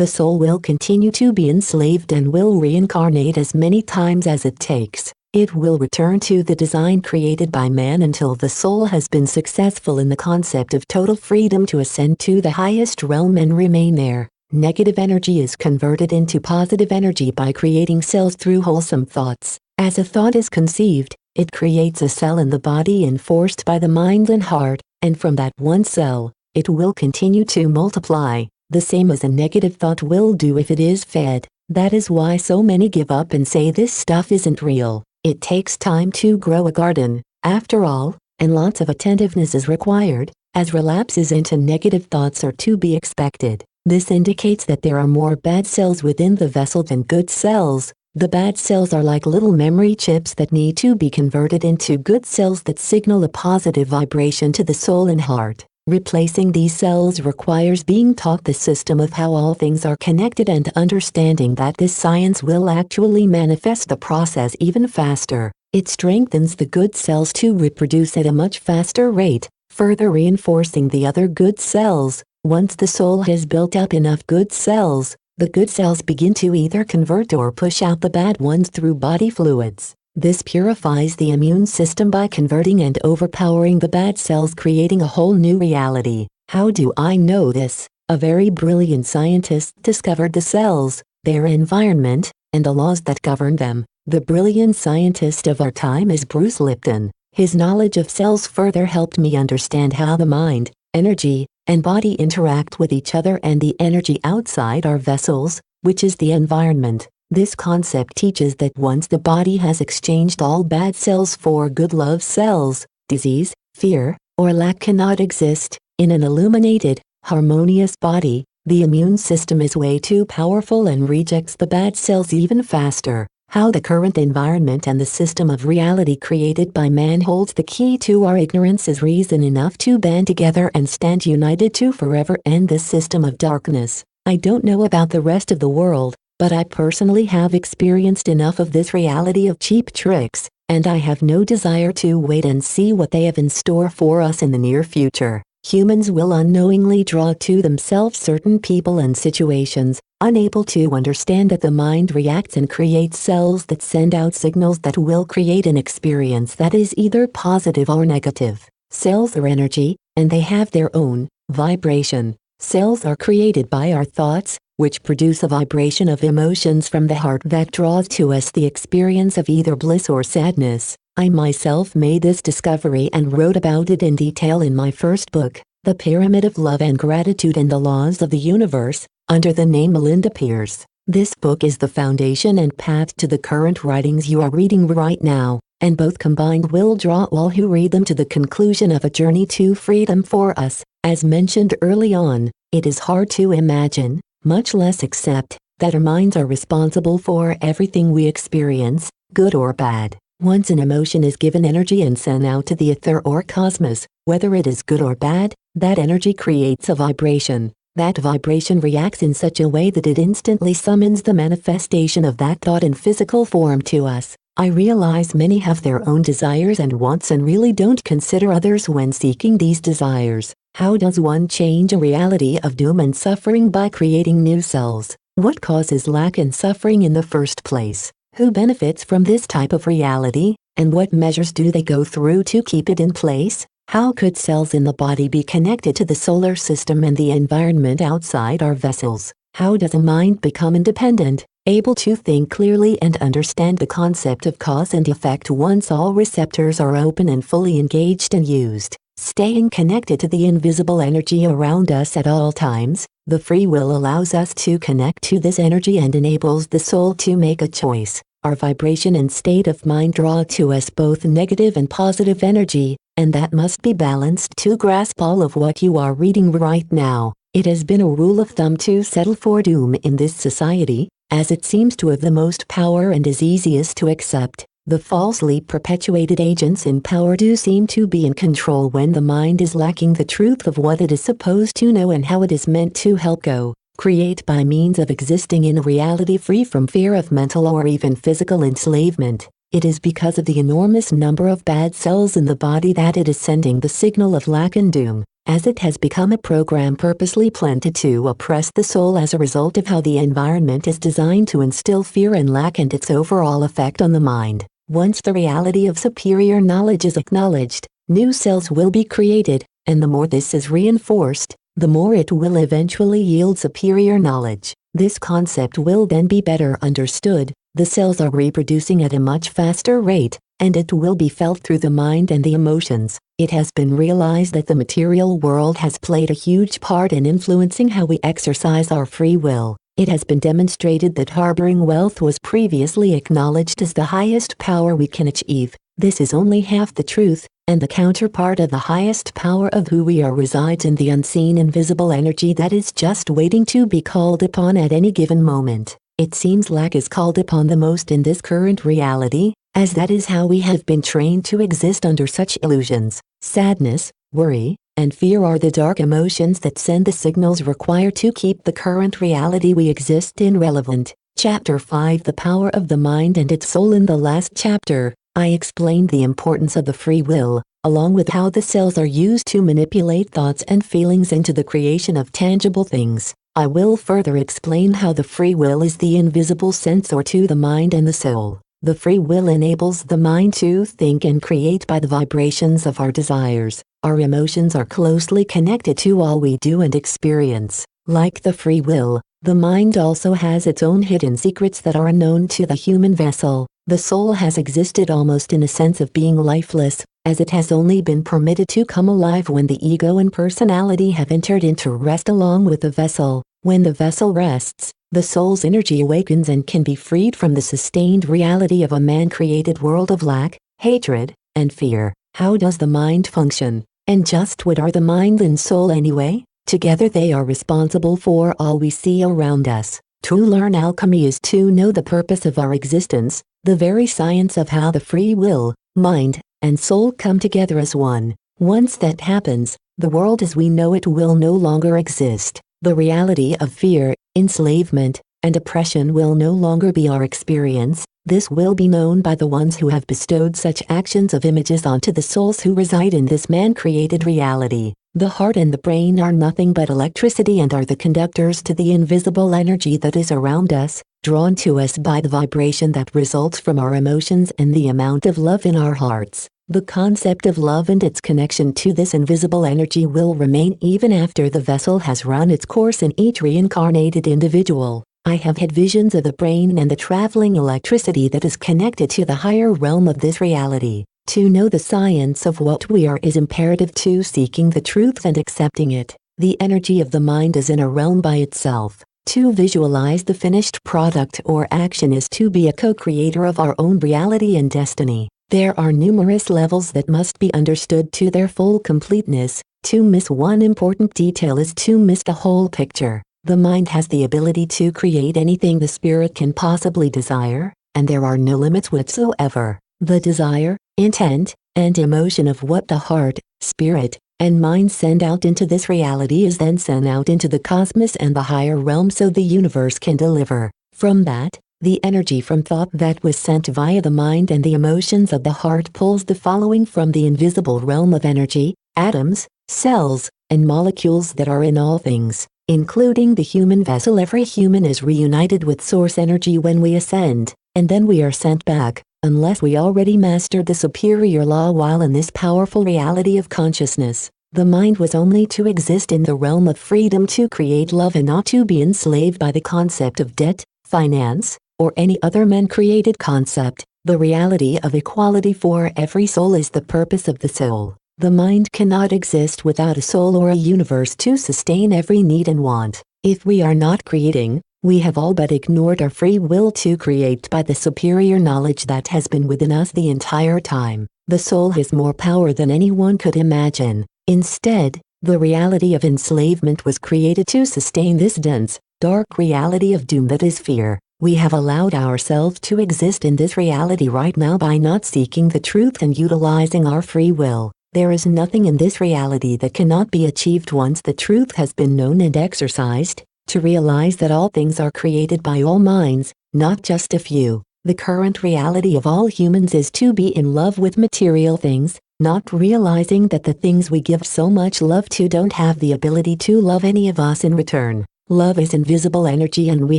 the soul will continue to be enslaved and will reincarnate as many times as it takes. It will return to the design created by man until the soul has been successful in the concept of total freedom to ascend to the highest realm and remain there. Negative energy is converted into positive energy by creating cells through wholesome thoughts. As a thought is conceived, it creates a cell in the body enforced by the mind and heart, and from that one cell, it will continue to multiply, the same as a negative thought will do if it is fed. That is why so many give up and say this stuff isn't real. It takes time to grow a garden, after all, and lots of attentiveness is required, as relapses into negative thoughts are to be expected. This indicates that there are more bad cells within the vessel than good cells. The bad cells are like little memory chips that need to be converted into good cells that signal a positive vibration to the soul and heart. Replacing these cells requires being taught the system of how all things are connected and understanding that this science will actually manifest the process even faster. It strengthens the good cells to reproduce at a much faster rate, further reinforcing the other good cells. Once the soul has built up enough good cells, the good cells begin to either convert or push out the bad ones through body fluids. This purifies the immune system by converting and overpowering the bad cells, creating a whole new reality. How do I know this? A very brilliant scientist discovered the cells, their environment, and the laws that govern them. The brilliant scientist of our time is Bruce Lipton. His knowledge of cells further helped me understand how the mind, energy, and body interact with each other and the energy outside our vessels, which is the environment. This concept teaches that once the body has exchanged all bad cells for good love cells, disease, fear, or lack cannot exist. In an illuminated, harmonious body, the immune system is way too powerful and rejects the bad cells even faster. How the current environment and the system of reality created by man holds the key to our ignorance is reason enough to band together and stand united to forever end this system of darkness. I don't know about the rest of the world, but I personally have experienced enough of this reality of cheap tricks, and I have no desire to wait and see what they have in store for us in the near future. Humans will unknowingly draw to themselves certain people and situations, unable to understand that the mind reacts and creates cells that send out signals that will create an experience that is either positive or negative. Cells are energy, and they have their own vibration. Cells are created by our thoughts, which produce a vibration of emotions from the heart that draws to us the experience of either bliss or sadness. I myself made this discovery and wrote about it in detail in my first book, The Pyramid of Love and Gratitude and the Laws of the Universe, under the name Melinda Pierce. This book is the foundation and path to the current writings you are reading right now, and both combined will draw all who read them to the conclusion of a journey to freedom for us. As mentioned early on, it is hard to imagine, much less accept, that our minds are responsible for everything we experience, good or bad. Once an emotion is given energy and sent out to the ether or cosmos, whether it is good or bad, that energy creates a vibration. That vibration reacts in such a way that it instantly summons the manifestation of that thought in physical form to us. I realize many have their own desires and wants and really don't consider others when seeking these desires. How does one change a reality of doom and suffering by creating new cells? What causes lack and suffering in the first place? Who benefits from this type of reality, and what measures do they go through to keep it in place? How could cells in the body be connected to the solar system and the environment outside our vessels? How does a mind become independent, able to think clearly and understand the concept of cause and effect once all receptors are open and fully engaged and used? Staying connected to the invisible energy around us at all times, the free will allows us to connect to this energy and enables the soul to make a choice. Our vibration and state of mind draw to us both negative and positive energy, and that must be balanced to grasp all of what you are reading right now. It has been a rule of thumb to settle for doom in this society, as it seems to have the most power and is easiest to accept. The falsely perpetuated agents in power do seem to be in control when the mind is lacking the truth of what it is supposed to know and how it is meant to help go, create by means of existing in a reality free from fear of mental or even physical enslavement. It is because of the enormous number of bad cells in the body that it is sending the signal of lack and doom. as it has become a program purposely planted to oppress the soul as a result of how the environment is designed to instill fear and lack and its overall effect on the mind. Once the reality of superior knowledge is acknowledged, new cells will be created, and the more this is reinforced, the more it will eventually yield superior knowledge. This concept will then be better understood. The cells are reproducing at a much faster rate, and it will be felt through the mind and the emotions. It has been realized that the material world has played a huge part in influencing how we exercise our free will. It has been demonstrated that harboring wealth was previously acknowledged as the highest power we can achieve. This is only half the truth, and the counterpart of the highest power of who we are resides in the unseen invisible energy that is just waiting to be called upon at any given moment. It seems lack is called upon the most in this current reality, as that is how we have been trained to exist under such illusions. Sadness, worry, and fear are the dark emotions that send the signals required to keep the current reality we exist in relevant. Chapter 5: The Power of the Mind and its Soul. In the last chapter, I explained the importance of the free will, along with how the cells are used to manipulate thoughts and feelings into the creation of tangible things. I will further explain how the free will is the invisible sensor to the mind and the soul. The free will enables the mind to think and create by the vibrations of our desires. Our emotions are closely connected to all we do and experience. Like the free will, the mind also has its own hidden secrets that are unknown to the human vessel. The soul has existed almost in a sense of being lifeless, as it has only been permitted to come alive when the ego and personality have entered into rest along with the vessel. When the vessel rests, the soul's energy awakens and can be freed from the sustained reality of a man-created world of lack, hatred, and fear. How does the mind function? And just what are the mind and soul anyway? Together they are responsible for all we see around us. To learn alchemy is to know the purpose of our existence, the very science of how the free will, mind, and soul come together as one. Once that happens, the world as we know it will no longer exist. The reality of fear, enslavement, and oppression will no longer be our experience. This will be known by the ones who have bestowed such actions of images onto the souls who reside in this man-created reality. The heart and the brain are nothing but electricity and are the conductors to the invisible energy that is around us, drawn to us by the vibration that results from our emotions and the amount of love in our hearts. The concept of love and its connection to this invisible energy will remain even after the vessel has run its course in each reincarnated individual. I have had visions of the brain and the traveling electricity that is connected to the higher realm of this reality. To know the science of what we are is imperative to seeking the truth and accepting it. The energy of the mind is in a realm by itself. To visualize the finished product or action is to be a co-creator of our own reality and destiny. There are numerous levels that must be understood to their full completeness. To miss one important detail is to miss the whole picture. The mind has the ability to create anything the spirit can possibly desire, and there are no limits whatsoever. The desire, intent, and emotion of what the heart, spirit, and mind send out into this reality is then sent out into the cosmos and the higher realm so the universe can deliver. From that, the energy from thought that was sent via the mind and the emotions of the heart pulls the following from the invisible realm of energy, atoms, cells, and molecules that are in all things, including the human vessel. Every human is reunited with source energy when we ascend, and then we are sent back, unless we already mastered the superior law while in this powerful reality of consciousness. The mind was only to exist in the realm of freedom to create love and not to be enslaved by the concept of debt, finance, or any other man-created concept. The reality of equality for every soul is the purpose of the soul. The mind cannot exist without a soul or a universe to sustain every need and want. If we are not creating, we have all but ignored our free will to create by the superior knowledge that has been within us the entire time. The soul has more power than anyone could imagine. Instead, the reality of enslavement was created to sustain this dense, dark reality of doom that is fear. We have allowed ourselves to exist in this reality right now by not seeking the truth and utilizing our free will. There is nothing in this reality that cannot be achieved once the truth has been known and exercised. To realize that all things are created by all minds, not just a few. The current reality of all humans is to be in love with material things, not realizing that the things we give so much love to don't have the ability to love any of us in return. Love is invisible energy, and we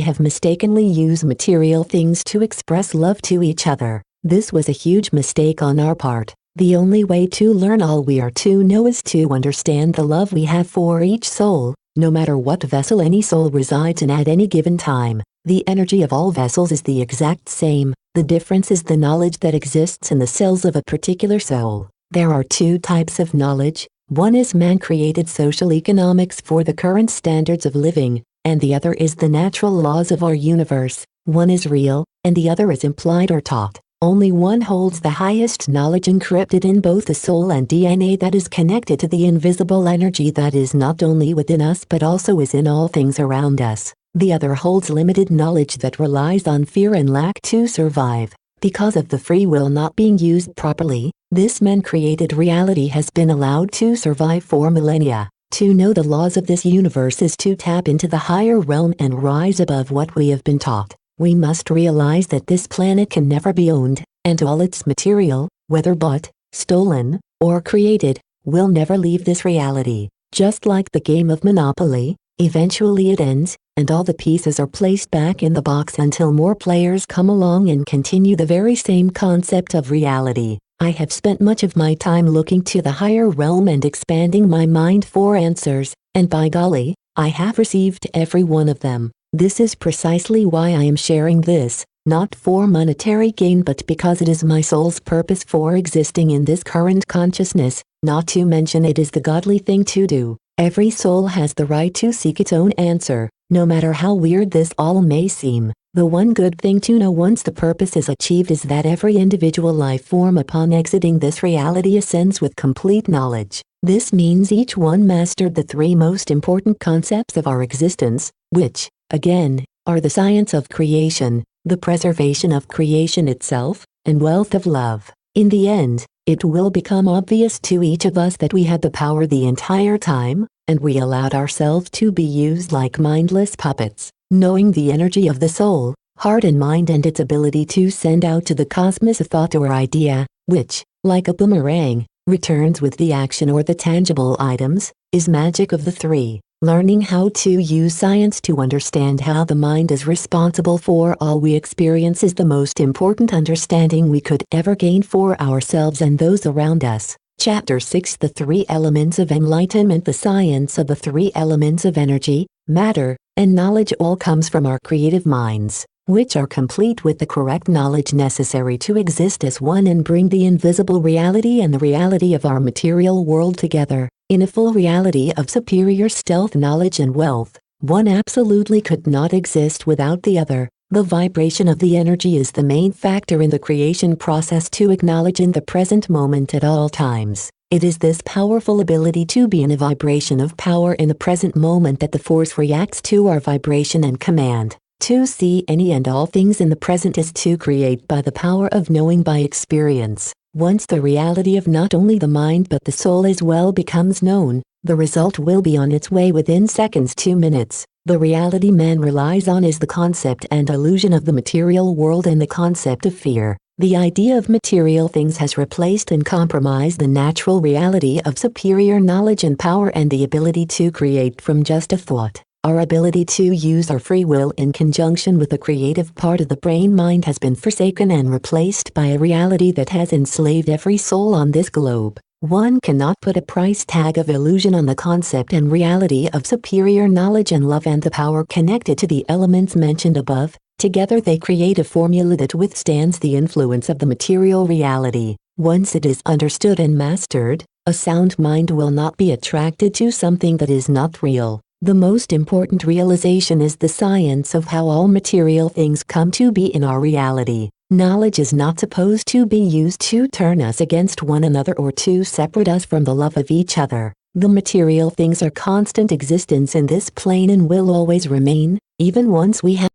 have mistakenly used material things to express love to each other. This was a huge mistake on our part. The only way to learn all we are to know is to understand the love we have for each soul, no matter what vessel any soul resides in at any given time. The energy of all vessels is the exact same. The difference is the knowledge that exists in the cells of a particular soul. There are two types of knowledge. One is man-created social economics for the current standards of living, and the other is the natural laws of our universe. One is real, and the other is implied or taught. Only one holds the highest knowledge encrypted in both the soul and DNA that is connected to the invisible energy that is not only within us but also is in all things around us. The other holds limited knowledge that relies on fear and lack to survive. Because of the free will not being used properly, this man-created reality has been allowed to survive for millennia. To know the laws of this universe is to tap into the higher realm and rise above what we have been taught. We must realize that this planet can never be owned, and all its material, whether bought, stolen, or created, will never leave this reality. Just like the game of Monopoly, eventually it ends, and all the pieces are placed back in the box until more players come along and continue the very same concept of reality. I have spent much of my time looking to the higher realm and expanding my mind for answers, and by golly, I have received every one of them. This is precisely why I am sharing this, not for monetary gain but because it is my soul's purpose for existing in this current consciousness, not to mention it is the godly thing to do. Every soul has the right to seek its own answer, no matter how weird this all may seem. The one good thing to know once the purpose is achieved is that every individual life form upon exiting this reality ascends with complete knowledge. This means each one mastered the three most important concepts of our existence, which, again, are the science of creation, the preservation of creation itself, and wealth of love. In the end, it will become obvious to each of us that we had the power the entire time, and we allowed ourselves to be used like mindless puppets. Knowing the energy of the soul, heart and mind and its ability to send out to the cosmos a thought or idea, which, like a boomerang, returns with the action or the tangible items, is magic of the three. Learning how to use science to understand how the mind is responsible for all we experience is the most important understanding we could ever gain for ourselves and those around us. Chapter 6: The Three Elements of Enlightenment. The science of the three elements of energy, matter, and knowledge all comes from our creative minds, which are complete with the correct knowledge necessary to exist as one and bring the invisible reality and the reality of our material world together. In a full reality of superior stealth knowledge and wealth, one absolutely could not exist without the other. The vibration of the energy is the main factor in the creation process to acknowledge in the present moment at all times. It is this powerful ability to be in a vibration of power in the present moment that the force reacts to our vibration and command. To see any and all things in the present is to create by the power of knowing by experience. Once the reality of not only the mind but the soul as well becomes known, the result will be on its way within seconds to minutes. The reality man relies on is the concept and illusion of the material world and the concept of fear. The idea of material things has replaced and compromised the natural reality of superior knowledge and power and the ability to create from just a thought. Our ability to use our free will in conjunction with the creative part of the brain-mind has been forsaken and replaced by a reality that has enslaved every soul on this globe. One cannot put a price tag of illusion on the concept and reality of superior knowledge and love and the power connected to the elements mentioned above. Together they create a formula that withstands the influence of the material reality. Once it is understood and mastered, a sound mind will not be attracted to something that is not real. The most important realization is the science of how all material things come to be in our reality. Knowledge is not supposed to be used to turn us against one another or to separate us from the love of each other. The material things are constant existence in this plane and will always remain, even once we have